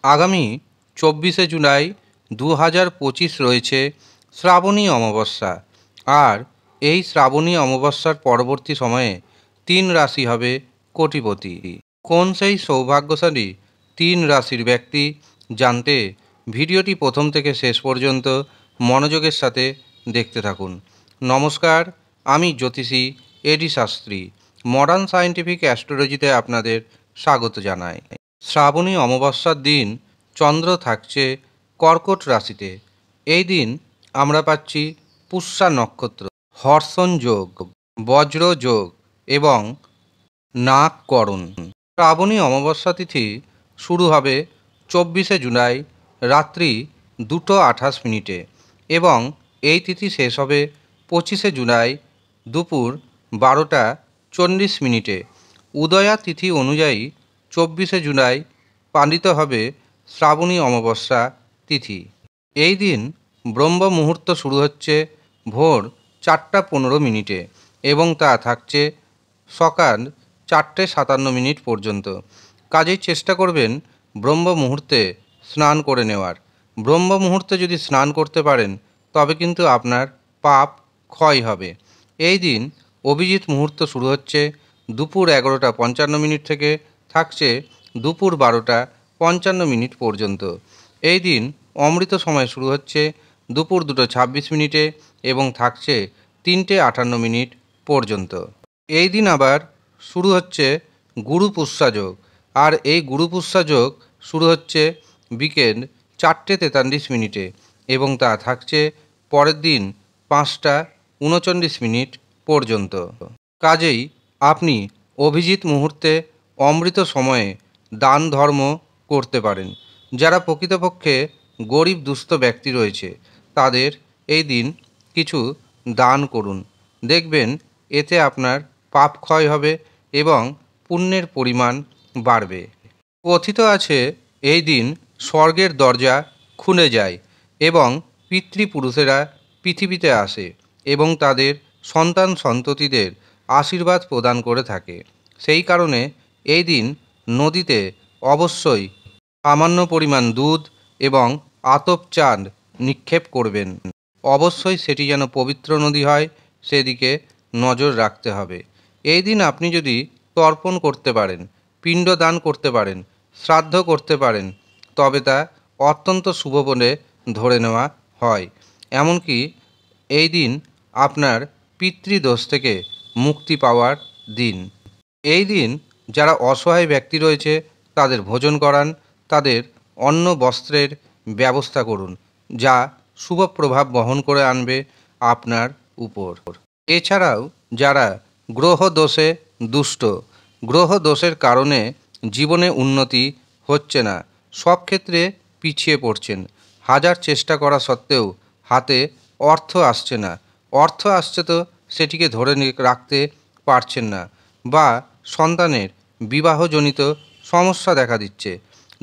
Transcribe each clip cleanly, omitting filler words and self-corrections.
আগামী 24শে জুলাই 2025 রয়েছে শ্রাবণী অমাবস্যা। আর এই শ্রাবণী অমাবস্যার পরবর্তী সময়ে 3 রাশি হবে কোটিপতি। কোন সেই সৌভাগ্যশালী 3 রাশির ব্যক্তি জানতে ভিডিওটি প্রথম থেকে শেষ পর্যন্ত মনোযোগের সাথে দেখতে থাকুন। নমস্কার, আমি জ্যোতিষী এডি শাস্ত্রী মডার্ন সায়েন্টিফিক অ্যাস্ট্রোলজিতে আপনাদের স্বাগত জানাই। শ্রাবণী অমাবস্যার দিন চন্দ্র থাকছে কর্কট রাশিতে। এই দিন আমরা পাচ্ছি পুষ্যা নক্ষত্র, হর্ষণ যোগ, বজ্র যোগ এবং নাগকরণ। শ্রাবণী অমাবস্যা তিথি শুরু হবে 24শে জুলাই রাত্রি 2:28 এবং এই তিথি শেষ হবে 25শে জুলাই দুপুর 12:40। উদয়া তিথি অনুযায়ী 24শে জুলাই পালিত হবে শ্রাবণী অমাবস্যা তিথি। এই দিন ব্রহ্ম মুহূর্ত শুরু হচ্ছে ভোর 4:15 এবং তা থাকছে সকাল 4:57 পর্যন্ত। কাজেই চেষ্টা করবেন ব্রহ্ম মুহূর্তে স্নান করে নেওয়ার। ব্রহ্ম মুহূর্তে যদি স্নান করতে পারেন তবে কিন্তু আপনার পাপ ক্ষয় হবে। এই দিন অভিজিৎ মুহূর্ত শুরু হচ্ছে দুপুর 11:55 থেকে থাকছে দুপুর 12:55 পর্যন্ত। এই দিন অমৃত সময় শুরু হচ্ছে দুপুর 2:26 এবং থাকছে 3:58 পর্যন্ত। এই দিন আবার শুরু হচ্ছে গুরু পুষ্যা যোগ, আর এই গুরু পুষ্যা যোগ শুরু হচ্ছে বিকেল 4:43 এবং তা থাকছে পরের দিন 5:39 পর্যন্ত। কাজেই আপনি অভিজিৎ মুহূর্তে অমৃত সময়ে দান ধর্ম করতে পারেন। যারা প্রকৃতপক্ষে গরিব দুস্থ ব্যক্তি রয়েছে তাদের এই দিন কিছু দান করুন, দেখবেন এতে আপনার পাপ ক্ষয় হবে এবং পুণ্যের পরিমাণ বাড়বে। কথিত আছে এই দিন স্বর্গের দরজা খুলে যায় এবং পিতৃপুরুষেরা পৃথিবীতে আসে এবং তাদের সন্তান সন্ততিদের আশীর্বাদ প্রদান করে থাকে। সেই কারণে এই দিন নদীতে অবশ্যই সামান্য পরিমাণ দুধ এবং আতপ চাঁদ নিক্ষেপ করবেন। অবশ্যই সেটি যেন পবিত্র নদী হয় সেদিকে নজর রাখতে হবে। এই দিন আপনি যদি তর্পণ করতে পারেন, পিণ্ড দান করতে পারেন, শ্রাদ্ধ করতে পারেন তবে তা অত্যন্ত শুভ বলে ধরে নেওয়া হয়। এমনকি এই দিন আপনার পিতৃদোষ থেকে মুক্তি পাওয়ার দিন। এই দিন যারা অসহায় ব্যক্তি রয়েছে তাদের ভোজন করান, তাদের অন্ন বস্ত্রের ব্যবস্থা করুন, যা শুভ প্রভাব বহন করে আনবে আপনার উপর। এছাড়াও যারা গ্রহ দোষে দুষ্ট, গ্রহ দোষের কারণে জীবনে উন্নতি হচ্ছে না, সব ক্ষেত্রে পিছিয়ে পড়ছেন, হাজার চেষ্টা করা সত্ত্বেও হাতে অর্থ আসছে না, অর্থ আসছে তো সেটিকে ধরে রাখতে পারছেন না, বা সন্তানের বিবাহজনিত সমস্যা দেখা দিচ্ছে,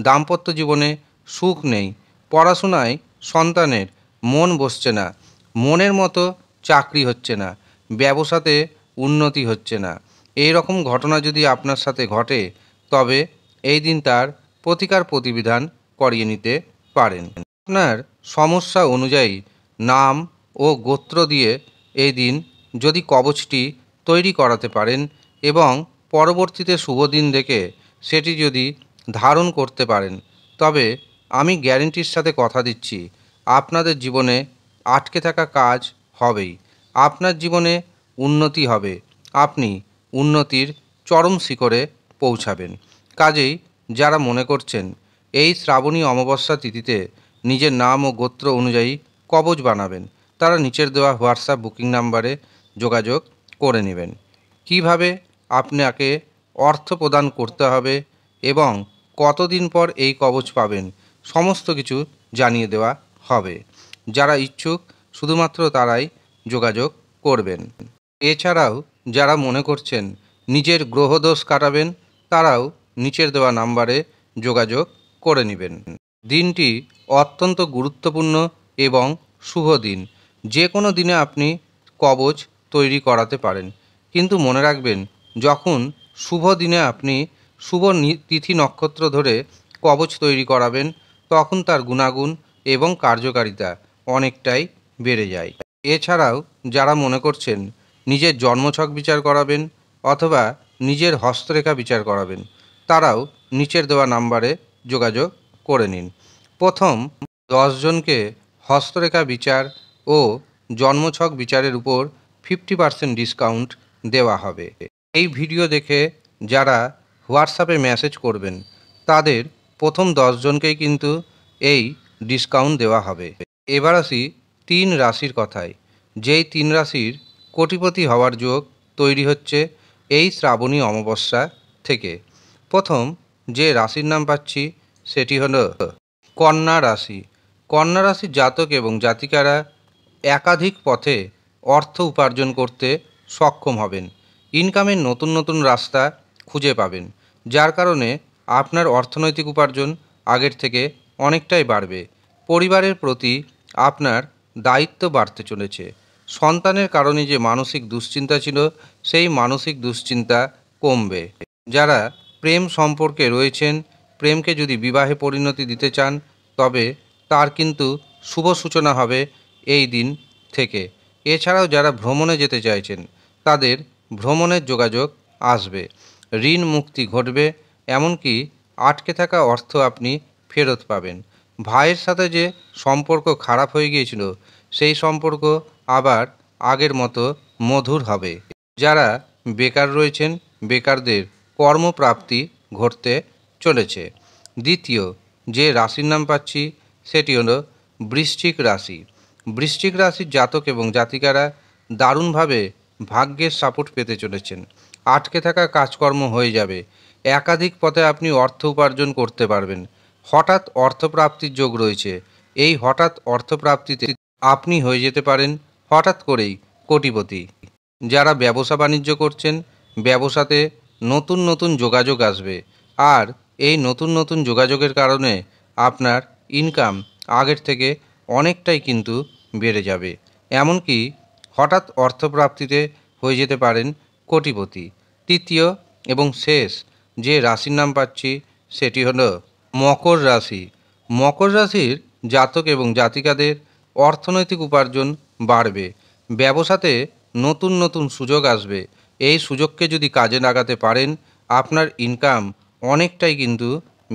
দাম্পত্য জীবনে সুখ নেই, পড়াশোনায় সন্তানের মন বসছে না, মনের মতো চাকরি হচ্ছে না, ব্যবসাতে উন্নতি হচ্ছে না, এই রকম ঘটনা যদি আপনার সাথে ঘটে তবে এই দিন তার প্রতিকার প্রতিবিধান করিয়ে নিতে পারেন। আপনার সমস্যা অনুযায়ী নাম ও গোত্র দিয়ে এই দিন যদি কবচটি তৈরি করাতে পারেন এবং পরবর্তীতে শুভ দিন দেখে সেটি যদি ধারণ করতে পারেন তবে আমি গ্যারেন্টির সাথে কথা দিচ্ছি আপনাদের জীবনে আটকে থাকা কাজ হবেই, আপনার জীবনে উন্নতি হবে, আপনি উন্নতির চরম শিখরে পৌঁছাবেন। কাজেই যারা মনে করছেন এই শ্রাবণী অমাবস্যা তিথিতে নিজের নাম ও গোত্র অনুযায়ী কবচ বানাবেন তারা নিচের দেওয়া হোয়াটসঅ্যাপ বুকিং নাম্বারে যোগাযোগ করে নেবেন। কিভাবে আপনাকে অর্থ প্রদান করতে হবে এবং কতদিন পর এই কবচ পাবেন সমস্ত কিছু জানিয়ে দেওয়া হবে। যারা ইচ্ছুক শুধুমাত্র তারাই যোগাযোগ করবেন। এছাড়াও যারা মনে করছেন নিজের গ্রহদোষ কাটাবেন তারাও নিচের দেওয়া নাম্বারে যোগাযোগ করে নেবেন। দিনটি অত্যন্ত গুরুত্বপূর্ণ এবং শুভ দিন। যে কোনো দিনে আপনি কবচ তৈরি করাতে পারেন, কিন্তু মনে রাখবেন যখন শুভ দিনে আপনি শুভ তিথি নক্ষত্র ধরে কবচ তৈরি করাবেন, তখন তার গুণাগুণ এবং কার্যকারিতা অনেকটাই বেড়ে যায়। এছাড়াও যারা মনে করছেন নিজের জন্মছক বিচার করাবেন অথবা নিজের হস্তরেখা বিচার করাবেন, তারাও নিচের দেওয়া নাম্বারে যোগাযোগ করে নিন। প্রথম 10 জনকে হস্তরেখা বিচার ও জন্মছক বিচারের উপর 50% ডিসকাউন্ট দেওয়া হবে। এই ভিডিও দেখে যারা হোয়াটসঅ্যাপে মেসেজ করবেন তাদের প্রথম 10 জনকেই কিন্তু এই ডিসকাউন্ট দেওয়া হবে। এবার আসি 3 রাশির কথায়। যেই 3 রাশির কোটিপতি হওয়ার যোগ তৈরি হচ্ছে এই শ্রাবণী অমাবস্যা থেকে। প্রথম যে রাশির নাম পাচ্ছি সেটি হলো কন্যা রাশি। কন্যা রাশির জাতক এবং জাতিকারা একাধিক পথে অর্থ উপার্জন করতে সক্ষম হবেন। ইনকামের নতুন নতুন রাস্তা খুঁজে পাবেন, যার কারণে আপনার অর্থনৈতিক উপার্জন আগের থেকে অনেকটাই বাড়বে। পরিবারের প্রতি আপনার দায়িত্ব বাড়তে চলেছে। সন্তানের কারণে যে মানসিক দুশ্চিন্তা ছিল সেই মানসিক দুশ্চিন্তা কমবে। যারা প্রেম সম্পর্কে রয়েছেন, প্রেমকে যদি বিবাহে পরিণতি দিতে চান তবে তার কিন্তু শুভ সূচনা হবে এই দিন থেকে। এছাড়াও যারা ভ্রমণে যেতে চাইছেন তাদের ভ্রমণের যোগাযোগ আসবে। ঋণ মুক্তি ঘটবে, এমনকি আটকে থাকা অর্থ আপনি ফেরত পাবেন। ভাইয়ের সাথে যে সম্পর্ক খারাপ হয়ে গিয়েছিল সেই সম্পর্ক আবার আগের মতো মধুর হবে। যারা বেকার রয়েছেন বেকারদের কর্মপ্রাপ্তি ঘটতে চলেছে। দ্বিতীয় যে রাশির নাম পাচ্ছি সেটি হলো বৃশ্চিক রাশি। বৃশ্চিক রাশির জাতক এবং জাতিকারা দারুণভাবে ভাগ্যের সাপোর্ট পেতে চলেছেন। আটকে থাকা কাজকর্ম হয়ে যাবে। একাধিক পথে আপনি অর্থ উপার্জন করতে পারবেন। হঠাৎ অর্থপ্রাপ্তির যোগ রয়েছে। এই হঠাৎ অর্থপ্রাপ্তিতে আপনি হয়ে যেতে পারেন হঠাৎ করেই কোটিপতি। যারা ব্যবসা বাণিজ্য করছেন ব্যবসাতে নতুন নতুন যোগাযোগ আসবে, আর এই নতুন নতুন যোগাযোগের কারণে আপনার ইনকাম আগের থেকে অনেকটাই কিন্তু বেড়ে যাবে। এমনকি হঠাৎ অর্থপ্রাপ্তিতে হয়ে যেতে পারেন কোটিপতি। তৃতীয় এবং শেষ যে রাশির নাম পাচ্ছি সেটি হলো মকর রাশি। মকর রাশির জাতক এবং জাতিকাদের অর্থনৈতিক উপার্জন বাড়বে। ব্যবসাতে নতুন নতুন সুযোগ আসবে। এই সুযোগকে যদি কাজে লাগাতে পারেন আপনার ইনকাম অনেকটাই কিন্তু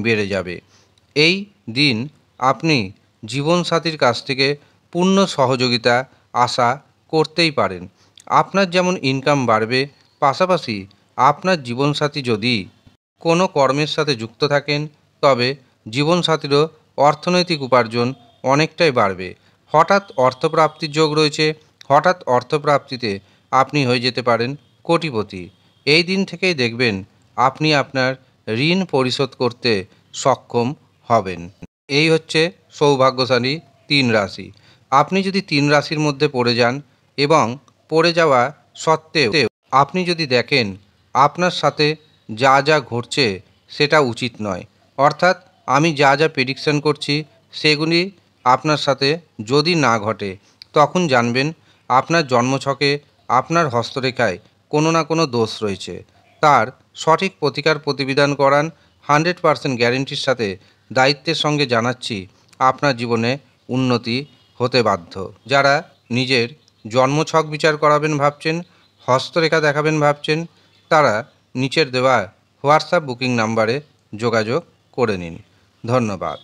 বেড়ে যাবে। এই দিন আপনি জীবনসাথীর কাছ থেকে পূর্ণ সহযোগিতা আশা করতেই পারেন। আপনার যেমন ইনকাম বাড়বে, পাশাপাশি আপনার জীবনসাথী যদি কোনো কর্মের সাথে যুক্ত থাকেন তবে জীবনসাথীরও অর্থনৈতিক উপার্জন অনেকটাই বাড়বে। হঠাৎ অর্থপ্রাপ্তির যোগ রয়েছে। হঠাৎ অর্থপ্রাপ্তিতে আপনি হয়ে যেতে পারেন কোটিপতি। এই দিন থেকেই দেখবেন আপনি আপনার ঋণ পরিশোধ করতে সক্ষম হবেন। এই হচ্ছে সৌভাগ্যশালী 3 রাশি। আপনি যদি 3 রাশির মধ্যে পড়ে যান এবং পড়ে যাওয়া সত্ত্বেও আপনি যদি দেখেন আপনার সাথে যা যা ঘটছে সেটা উচিত নয়, অর্থাৎ আমি যা যা প্রেডিকশন করছি সেগুলি আপনার সাথে যদি না ঘটে, তখন জানবেন আপনার জন্মছকে আপনার হস্তরেখায় কোনো না কোনো দোষ রয়েছে। তার সঠিক প্রতিকার প্রতিবিধান করান। 100% গ্যারেন্টির সাথে দায়িত্বের সঙ্গে জানাচ্ছি আপনার জীবনে উন্নতি হতে বাধ্য। যারা নিজের জন্মছক বিচার করাবেন ভাবছেন, হস্তরেখা দেখাবেন ভাবছেন, তারা নিচের দেওয়া হোয়াটসঅ্যাপ বুকিং নাম্বারে যোগাযোগ করে নিন। ধন্যবাদ।